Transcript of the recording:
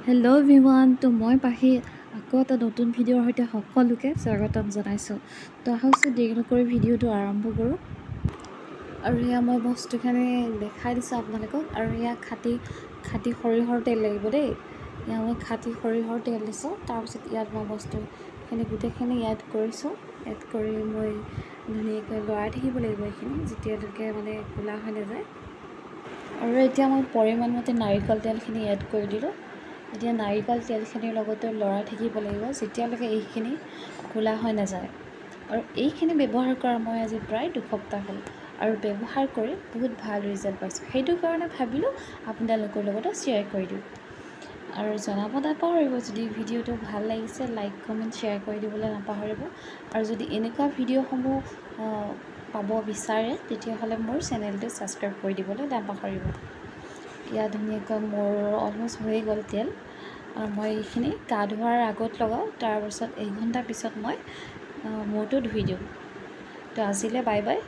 Hello' everyone. তো মই পাহি আকৌ এটা নতুন ভিডিঅ'ৰ সৈতে সকলোকে স্বাগতম জনাইছোঁ। তো আহকচোন দেৰি নকৰি ভিডিঅ'টো আৰম্ভ কৰোঁ। আৰু এয়া মই বস্তুখিনি দেখাই দিছোঁ আপোনালোকক। আৰু এয়া খাটি সৰিয়হৰ তেল লাগিব দেই। এয়া মই খাটি সৰিয়হৰ তেল দিছোঁ। তাৰপিছত ইয়াত মই বস্তুখিনি গোটেইখিনি এড কৰিছোঁ। এড কৰি মই ধুনীয়াকৈ লৰাই থাকিব লাগিব এইখিনি যেতিয়ালৈকে মানে ক'লা হৈ নাযায়। আৰু এতিয়া মই পৰিমাণমতে নাৰিকল তেলখিনি এড কৰি দিলোঁ। এতিয়া নাৰিকল তেলখিনিৰ লগতে লৰাই থাকিব লাগিব যেতিয়ালৈকে এইখিনি ক'লা হৈ নাযায়। আৰু এইখিনি ব্যৱহাৰ কৰা মই আজি প্ৰায় 2 সপ্তাহ হ'ল আৰু ব্যৱহাৰ কৰি বহুত ভাল ৰিজাল্ট পাইছোঁ। সেইটো কাৰণে ভাবিলোঁ আপোনালোকৰ লগতে শ্বেয়াৰ কৰি দিওঁ। আৰু জনাব নাপাহৰিব যদি ভিডিঅ'টো ভাল লাগিছে, লাইক কমেণ্ট শ্বেয়াৰ কৰি দিবলৈ নাপাহৰিব। আৰু যদি এনেকুৱা ভিডিঅ'সমূহ পাব বিচাৰে তেতিয়াহ'লে মোৰ চেনেলটো ছাবস্ক্ৰাইব কৰি দিবলৈ নাপাহৰিব। ইয়াত ধুনীয়াকৈ মোৰ অলমষ্ট হৈয়ে গ'ল তেল। আৰু মই এইখিনি গা ধোৱাৰ আগত লগাওঁ, তাৰপিছত 1 ঘণ্টা পিছত মই মূৰটো ধুই দিওঁ। তো আজিলৈ বাই বাই।